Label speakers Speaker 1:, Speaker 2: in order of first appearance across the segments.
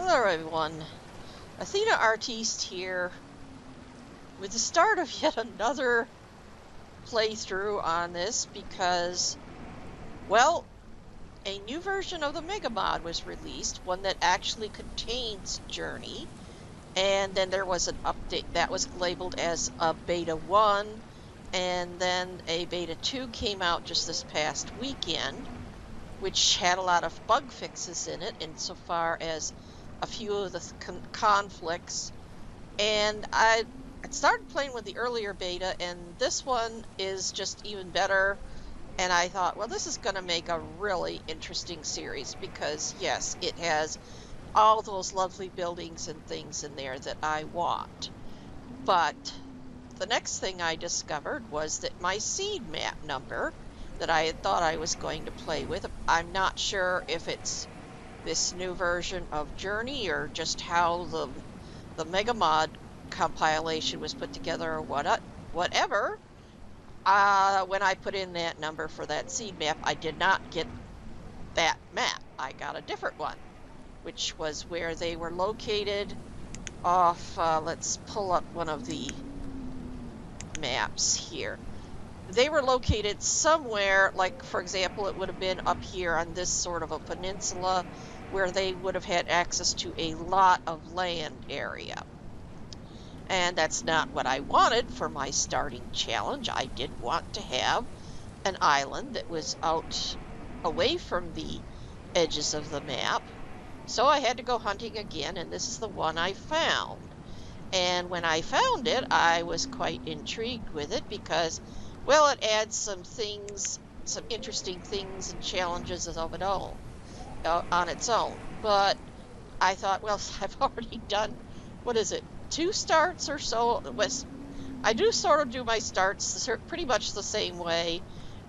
Speaker 1: Hello everyone, Athena Artiste here with the start of yet another playthrough on this because, well, a new version of the Mega Mod was released, one that actually contains Journey, and then there was an update that was labeled as a Beta 1, and then a Beta 2 came out just this past weekend, which had a lot of bug fixes in it insofar as a few of the conflicts, and I started playing with the earlier beta, and this one is just even better, and I thought, well, this is going to make a really interesting series because, yes, it has all those lovely buildings and things in there that I want. But the next thing I discovered was that my seed map number that I had thought I was going to play with, I'm not sure if it's this new version of Journey or just how the Mega Mod compilation was put together or whatever. When I put in that number for that seed map, I did not get that map. I got a different one, which was where they were located off, let's pull up one of the maps here. They were located somewhere, like, for example, it would have been up here on this sort of a peninsula where they would have had access to a lot of land area. And that's not what I wanted for my starting challenge. I did want to have an island that was out away from the edges of the map. So I had to go hunting again, and this is the one I found. And when I found it, I was quite intrigued with it because, well, it adds some things, some interesting things and challenges of it all on its own. But I thought, well, I've already done, what is it, 2 starts or so? I do sort of do my starts pretty much the same way.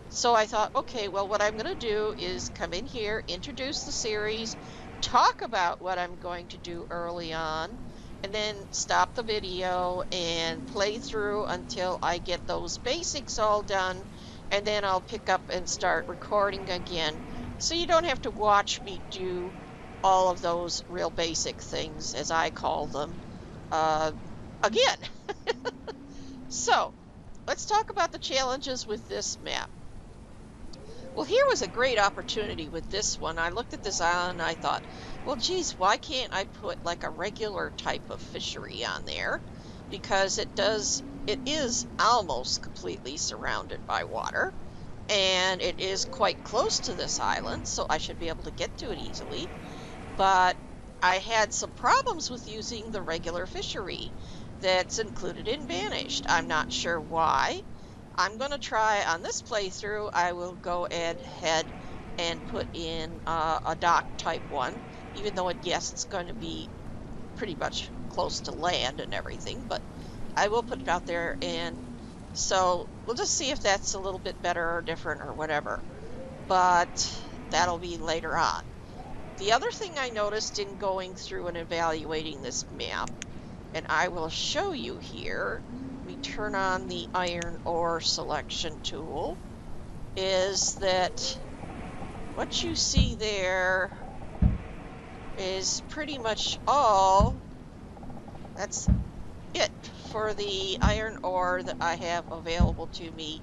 Speaker 1: So I thought, okay, well, what I'm going to do is come in here, introduce the series, talk about what I'm going to do early on, and then stop the video and play through until I get those basics all done, and then I'll pick up and start recording again, so you don't have to watch me do all of those real basic things, as I call them, again. So, let's talk about the challenges with this map. Well, here was a great opportunity with this one. I looked at this island and I thought, well, geez, why can't I put like a regular type of fishery on there? Because it is almost completely surrounded by water, and it is quite close to this island, so I should be able to get to it easily. But I had some problems with using the regular fishery that's included in Banished. I'm not sure why. I'm going to try, on this playthrough, I will go ahead and put in a dock type one, even though, yes, it's going to be pretty much close to land and everything, but I will put it out there, and so we'll just see if that's a little bit better or different or whatever, but that'll be later on. The other thing I noticed in going through and evaluating this map, and I will show you here, we turn on the iron ore selection tool, is that what you see there is pretty much all. That's it for the iron ore that I have available to me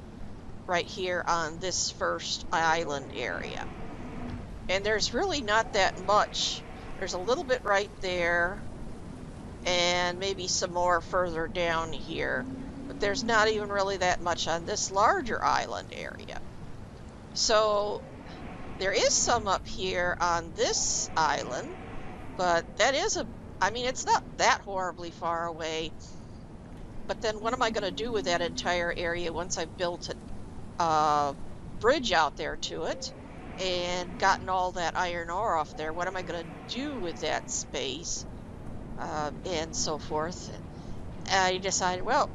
Speaker 1: right here on this first island area. And there's really not that much. There's a little bit right there, and maybe some more further down here, but there's not even really that much on this larger island area. So there is some up here on this island, but that is I mean, it's not that horribly far away. But then what am I going to do with that entire area once I've built a bridge out there to it and gotten all that iron ore off there? What am I going to do with that space? And so forth. I decided, well,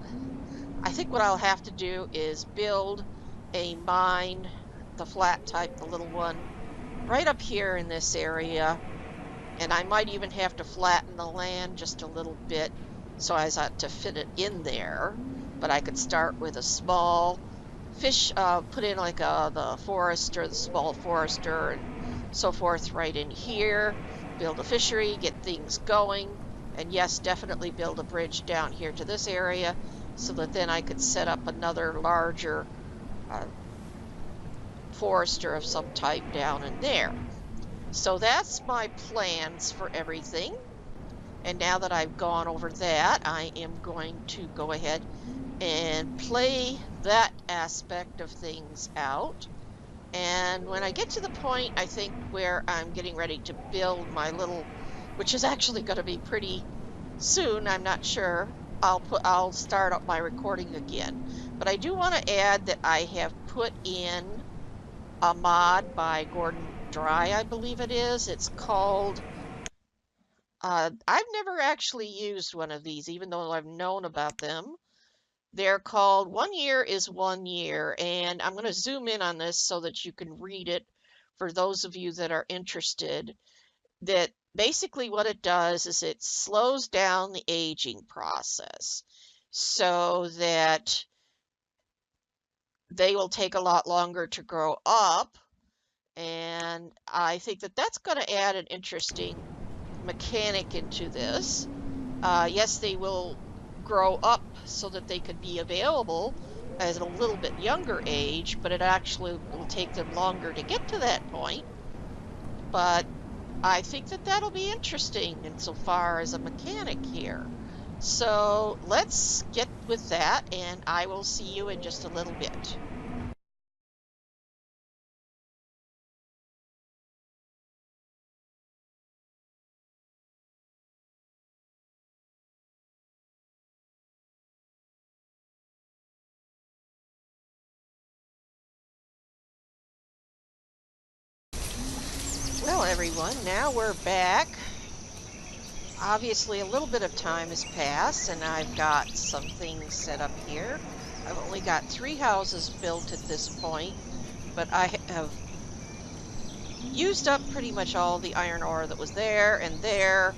Speaker 1: I think what I'll have to do is build a mine, the flat type, the little one, right up here in this area, and I might even have to flatten the land just a little bit so as to fit it in there, but I could start with a small fish, put in like the forester, the small forester, and so forth right in here, build a fishery, get things going, and yes, definitely build a bridge down here to this area so that then I could set up another larger forester of some type down in there. So that's my plans for everything. And now that I've gone over that, I am going to go ahead and play that aspect of things out. And when I get to the point, I think, where I'm getting ready to build my little, which is actually going to be pretty soon, I'm not sure, I'll start up my recording again. But I do want to add that I have put in a mod by Gordon Dry, I believe it is. It's called, I've never actually used one of these, even though I've known about them. They're called 1 Year is 1 Year, and I'm going to zoom in on this so that you can read it for those of you that are interested. That basically what it does is it slows down the aging process so that they will take a lot longer to grow up. And I think that that's going to add an interesting mechanic into this. Yes, they will grow up so that they could be available as a little bit younger age, but it actually will take them longer to get to that point. But I think that that'll be interesting insofar as a mechanic here. So let's get with that, and I will see you in just a little bit. Well, everyone, now we're back. Obviously, a little bit of time has passed, and I've got some things set up here. I've only got 3 houses built at this point, but I have used up pretty much all the iron ore that was there, and there,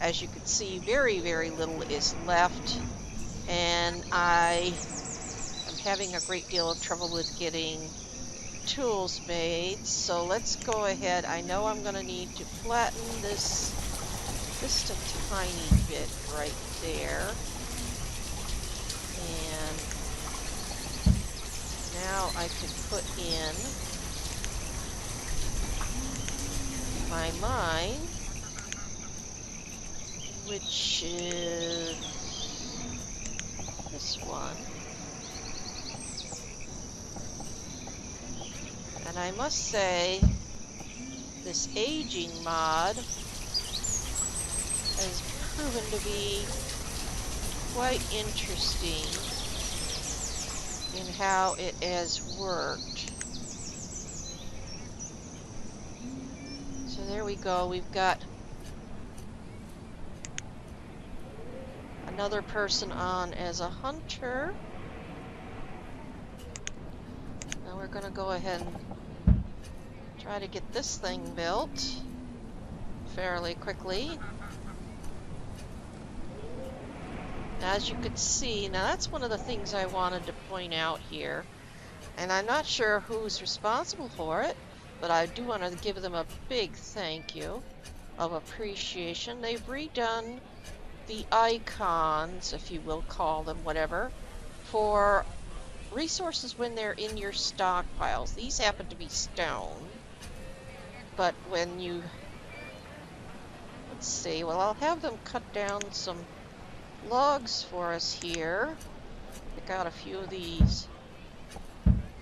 Speaker 1: as you can see, very, very little is left, and I am having a great deal of trouble with getting tools made. So let's go ahead. I know I'm going to need to flatten this just a tiny bit right there, and now I can put in my mine, which is this one. And I must say, this aging mod has proven to be quite interesting in how it has worked. So there we go. We've got another person on as a hunter. Now we're going to go ahead and try to get this thing built fairly quickly. As you can see, now that's one of the things I wanted to point out here, and I'm not sure who's responsible for it, but I do want to give them a big thank you of appreciation. They've redone the icons, if you will call them whatever, for resources when they're in your stockpiles. These happen to be stone, but when you, let's see, well, I'll have them cut down some logs for us here. Pick out a few of these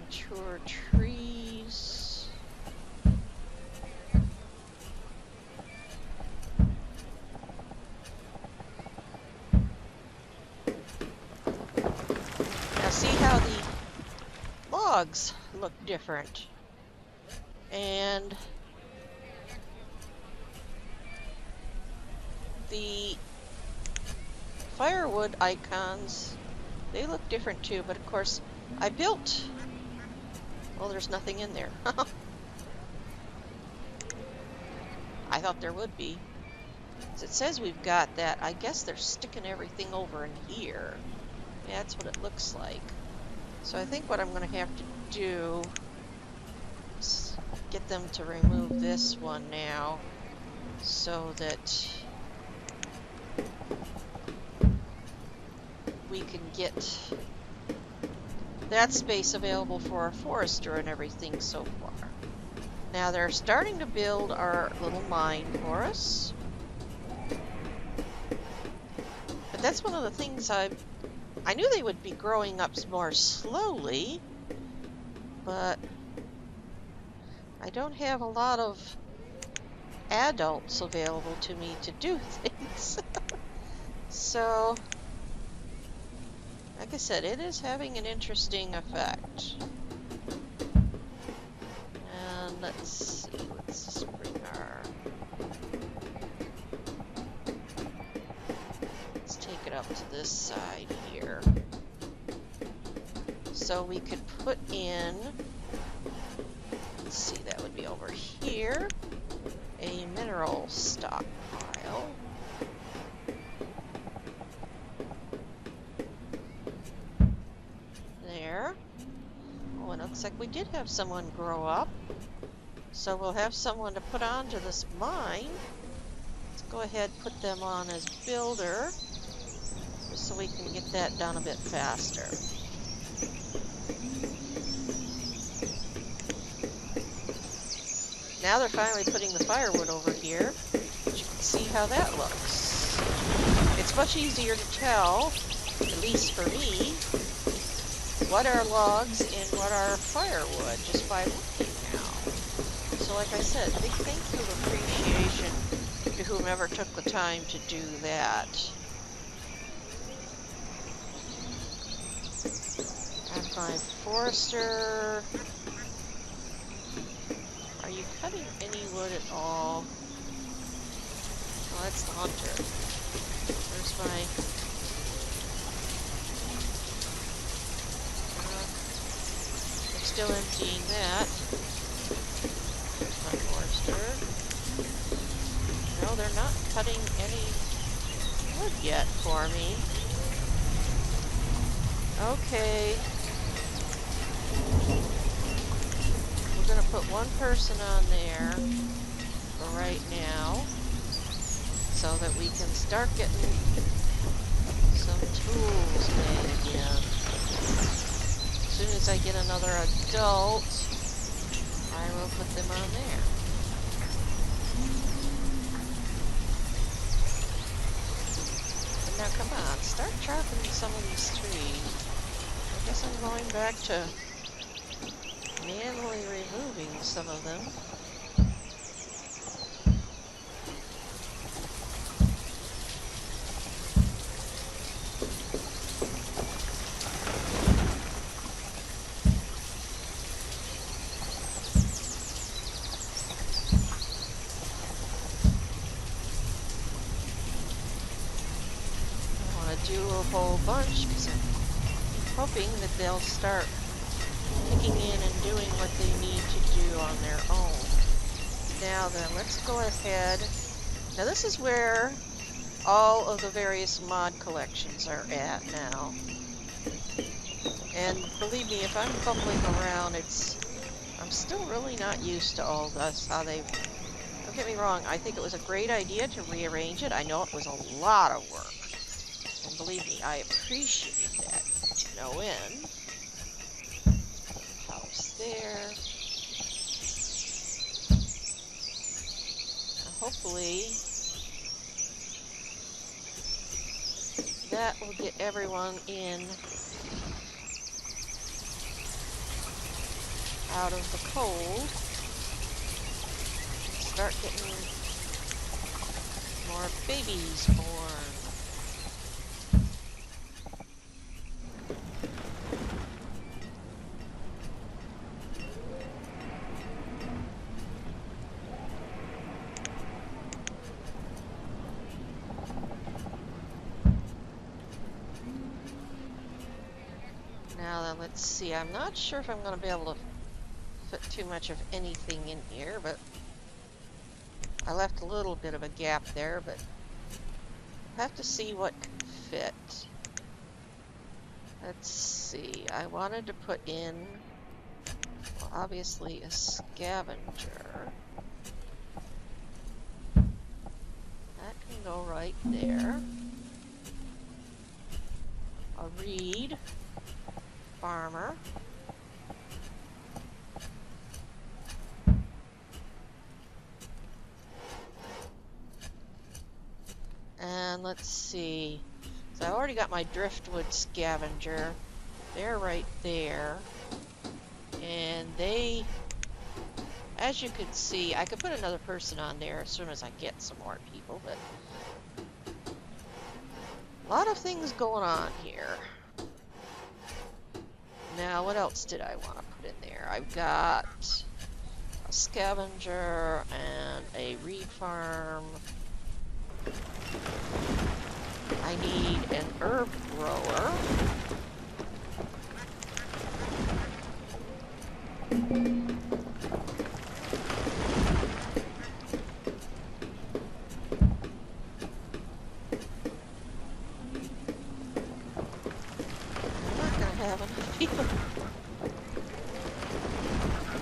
Speaker 1: mature trees. Now see how the logs look different, and the firewood icons, they look different too, but of course I built, well, there's nothing in there. I thought there would be. So it says we've got that. I guess they're sticking everything over in here. Yeah, that's what it looks like. So I think what I'm going to have to do is get them to remove this one now. so that we can get that space available for our forester and everything so far. Now they're starting to build our little mine for us. But that's one of the things I knew they would be growing up more slowly, but I don't have a lot of adults available to me to do things. So, like I said, it is having an interesting effect. And let's see, let's just bring our... Let's take it up to this side here. So we could put in, let's see, that would be over here, a mineral stockpile. There. Oh, and it looks like we did have someone grow up. So we'll have someone to put onto this mine. Let's go ahead and put them on as builder, just so we can get that done a bit faster. Now they're finally putting the firewood over here. You can see how that looks. It's much easier to tell, at least for me, what are logs and what are firewood just by looking now. So like I said, big thank you of appreciation to whomever took the time to do that. And my forester... Are you cutting any wood at all? Oh, that's the hunter. Where's my... I'm still emptying that. There's my forester. No, they're not cutting any wood yet for me. Okay. We're going to put one person on there for right now, so that we can start getting some tools made again. As soon as I get another adult, I will put them on there. And now come on, start chopping some of these trees. I guess I'm going back to manually removing some of them. I want to do a whole bunch because I'm hoping that they'll start kicking in and doing what they need to do on their own. Now then, let's go ahead. Now this is where all of the various mod collections are at now. And believe me, if I'm fumbling around, I'm still really not used to all this, how they... Don't get me wrong, I think it was a great idea to rearrange it. I know it was a lot of work. And believe me, I appreciate that to no end. House there. And hopefully that will get everyone in out of the cold. Start getting more babies born. Now then, let's see. I'm not sure if I'm going to be able to fit too much of anything in here, but I left a little bit of a gap there, but I have to see what can fit. Let's see. I wanted to put in, well, obviously a scavenger. right there. A reed farmer. And let's see. So I already got my driftwood scavenger. They're right there. And they, as you can see, I could put another person on there as soon as I get some more people, but a lot of things going on here. Now, what else did I want to put in there? I've got a scavenger and a reed farm. I need an herb grower.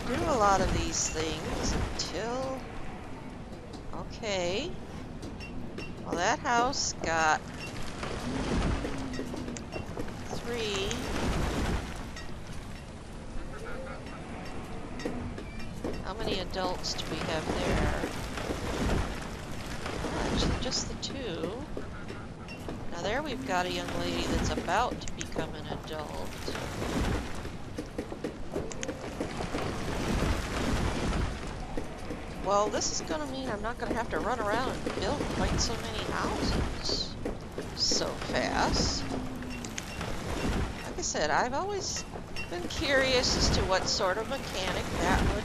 Speaker 1: Do a lot of these things until... Okay. Well, that house got 3. How many adults do we have there? Well, actually, just the 2. Now there we've got a young lady that's about to become an adult. Well, this is going to mean I'm not going to have to run around and build quite so many houses so fast. Like I said, I've always been curious as to what sort of mechanic that would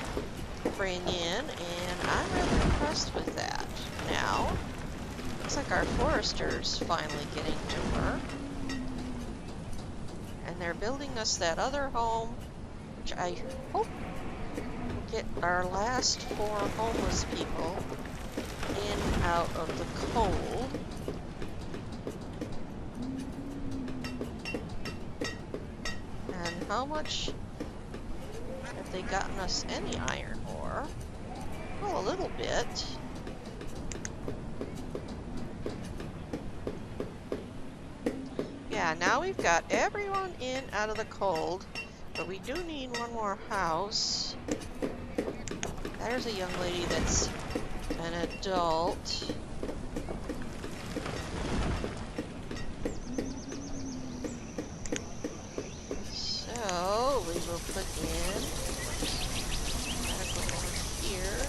Speaker 1: bring in, and I'm really impressed with that. Now, looks like our forester's finally getting to work. And they're building us that other home, which I hope get our last 4 homeless people in and out of the cold. And how much have they gotten us any iron ore? Well, a little bit. Yeah, now we've got everyone in out of the cold, but we do need one more house. There's a young lady that's an adult. So we will put in medical over here.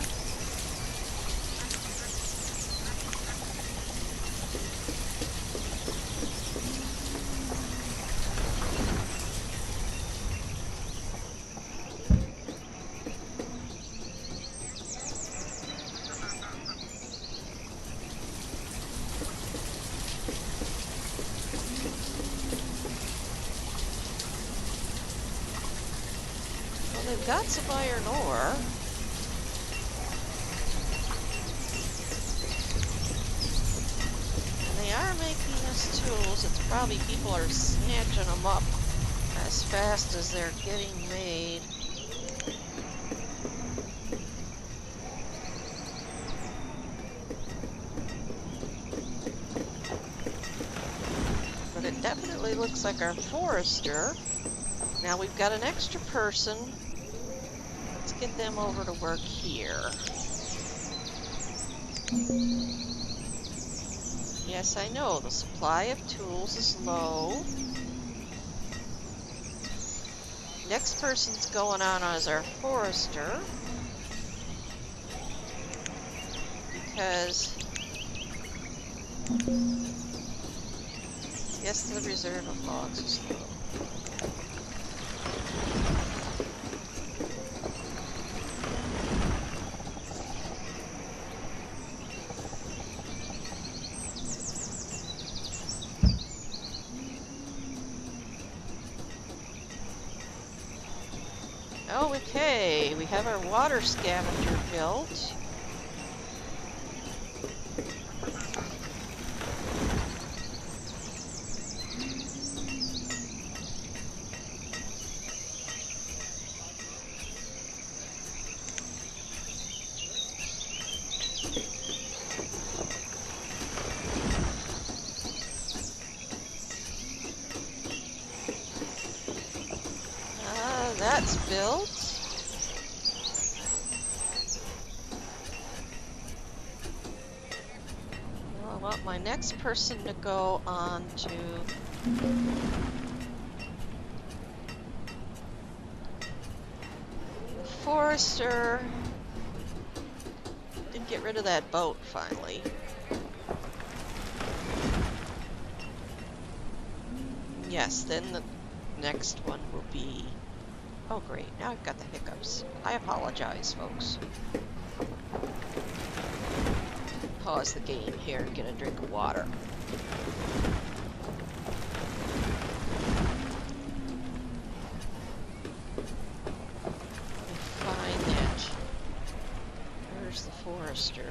Speaker 1: They've got some iron ore. And they are making us tools. It's probably people are snatching them up as fast as they're getting made. But it definitely looks like our forester. Now we've got an extra person. Let's get them over to work here. Yes, I know, the supply of tools is low. Next person's going on as our forester. Because... yes, the reserve of logs is low. Okay, we have our water scavenger built. that's built. Well, I want my next person to go on to the Forester. Did get rid of that boat finally. Yes, then the next one will be... Oh great, now I've got the hiccups. I apologize, folks. Pause the game here and get a drink of water. Let me find that. There's the Forester.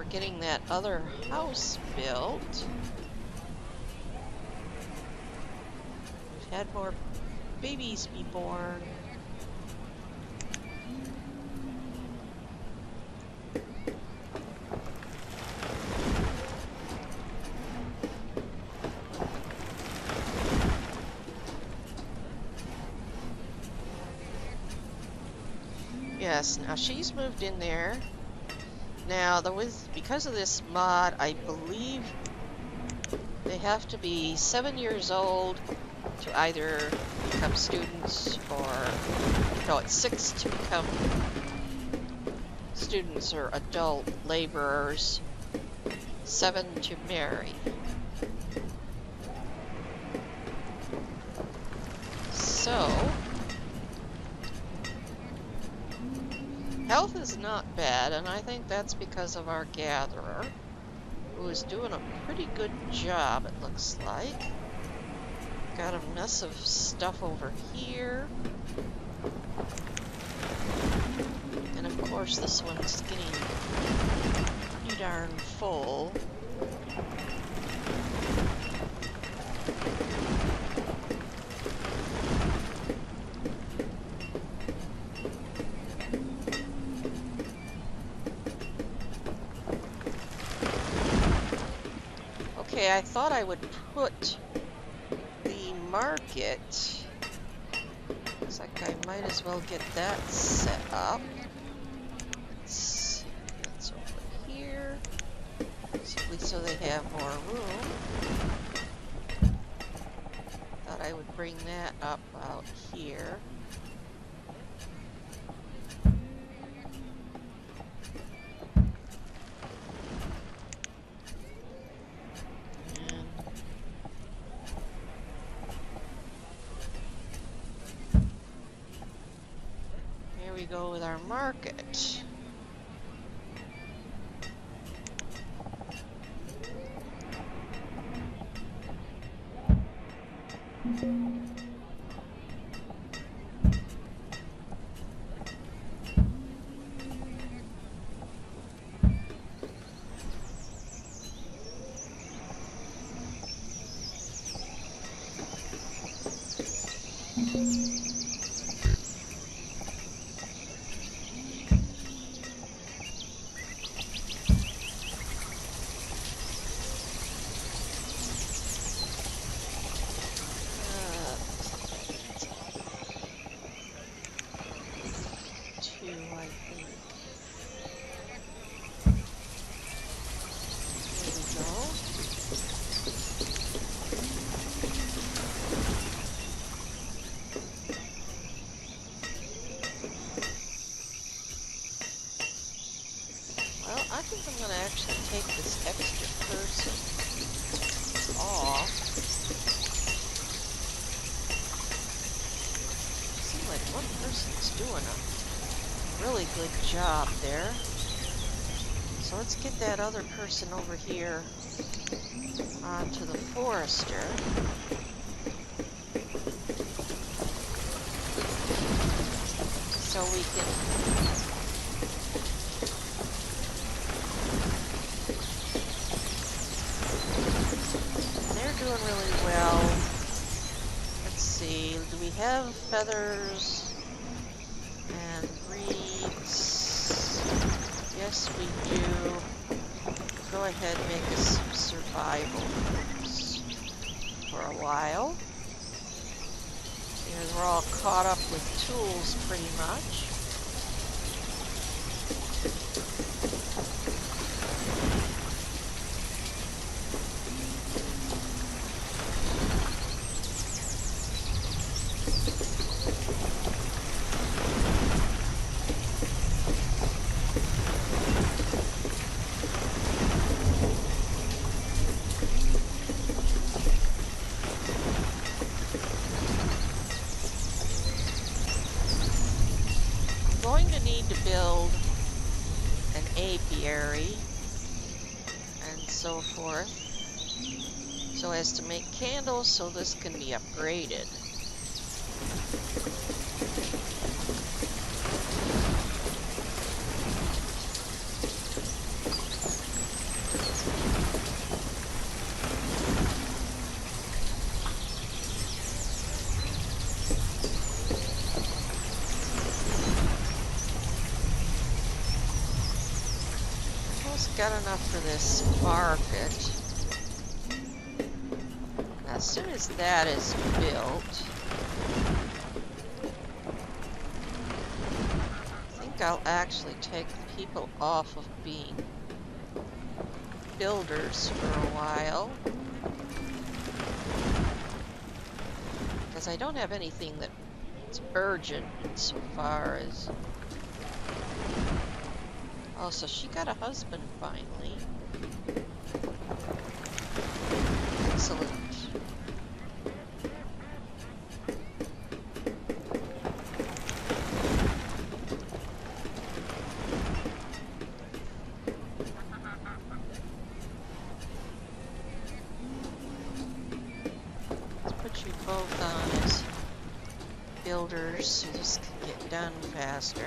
Speaker 1: Getting that other house built. We've had more babies be born. Yes, now she's moved in there. Now, because of this mod, I believe they have to be 7 years old to either become students or... No, it's 6 to become students or adult laborers, 7 to marry. So... Health is not bad, and I think that's because of our gatherer, who is doing a pretty good job, it looks like. Got a mess of stuff over here. And of course this one's getting pretty darn full. Okay, I thought I would put the market. Looks like I might as well get that set up. That's over here. Simply so they have more room. Thought I would bring that up out here. Go with our market. I think I'm going to actually take this extra person off. Seems like one person's doing a really good job there. So let's get that other person over here onto the Forester. So we can... Doing really well. Let's see, do we have feathers and reeds? Yes, we do. Go ahead and make us some survival boots for a while. Because we're all caught up with tools pretty much. Build an apiary and so forth so as to make candles so this can be upgraded. Got enough for this market. As soon as that is built, I think I'll actually take the people off of being builders for a while. Because I don't have anything that's urgent insofar as... Oh, so she got a husband finally. Excellent. Let's put you both on as builders so this can get done faster.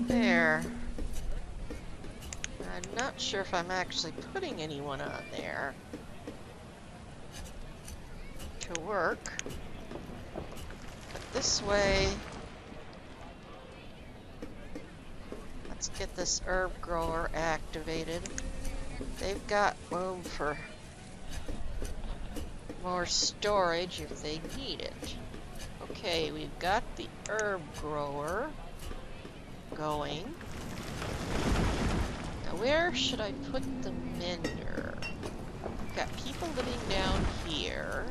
Speaker 1: There. I'm not sure if I'm actually putting anyone on there to work. But this way, let's get this herb grower activated. They've got room for more storage if they need it. Okay, we've got the herb grower going. Now where should I put the mender? We've got people living down here,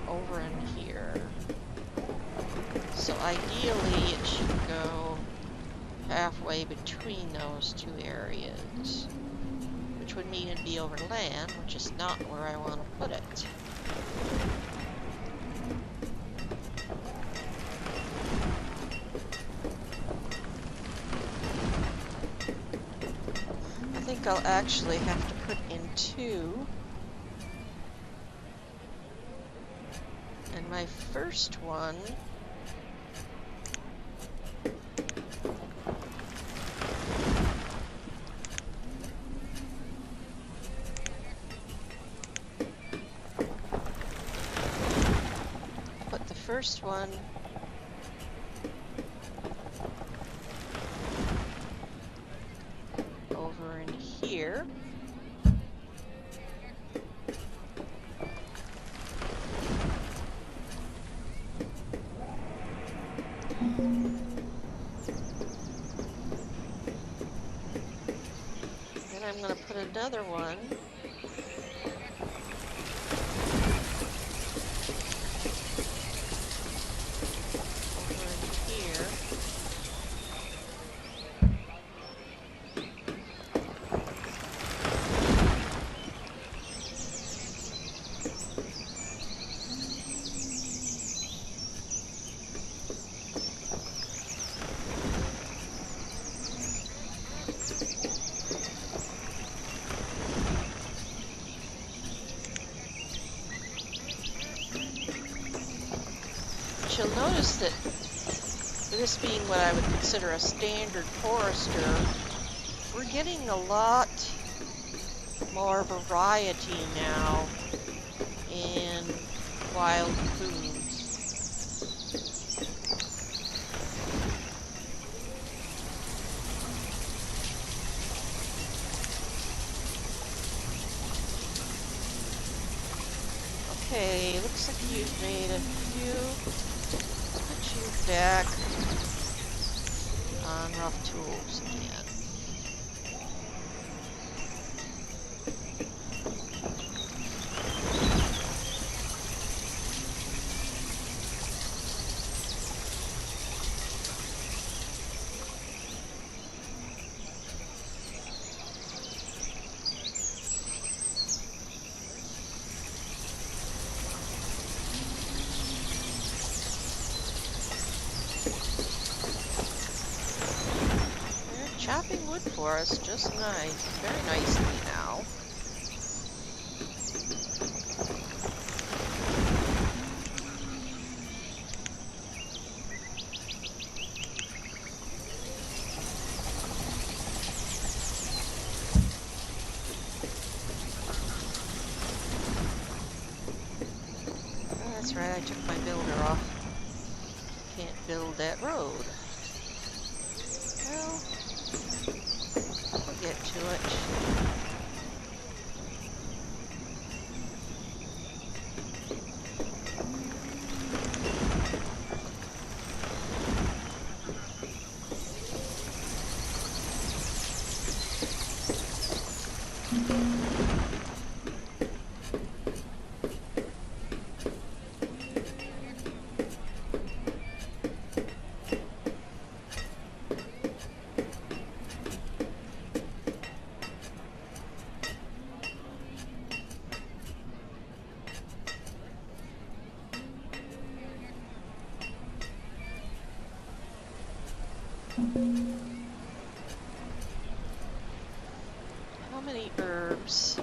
Speaker 1: over in here. So ideally it should go halfway between those two areas, which would mean it'd be over land, which is not where I want to put it. I think I'll actually have to put in two. And my first one over in here. Then I'm going to put another one But you'll notice that this being what I would consider a standard forester, we're getting a lot more variety now in wild foods. Okay, looks like you've made a few. Put you back on rough tools again. Chopping wood for us just very nicely now. Oh, that's right, I took my builder off. Can't build that road. Well, we'll get to it. How many herbs?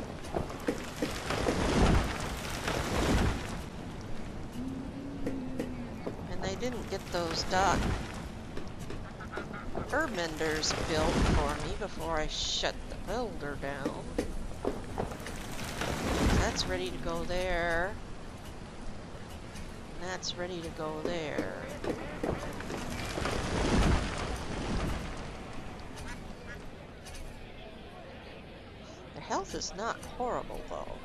Speaker 1: And they didn't get those herb menders built for me before I shut the builder down. That's ready to go there. That's ready to go there. Their health is not horrible, though.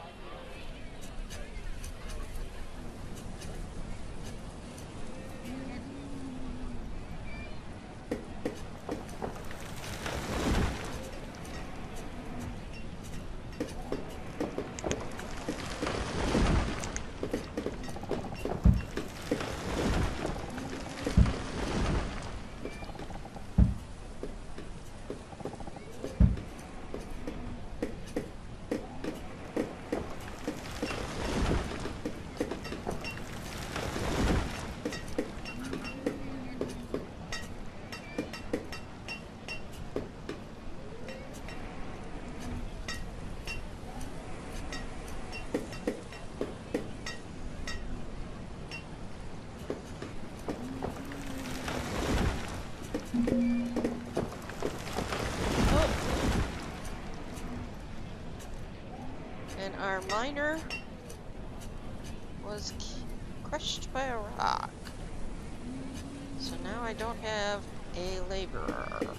Speaker 1: Our miner was crushed by a rock. So now I don't have a laborer.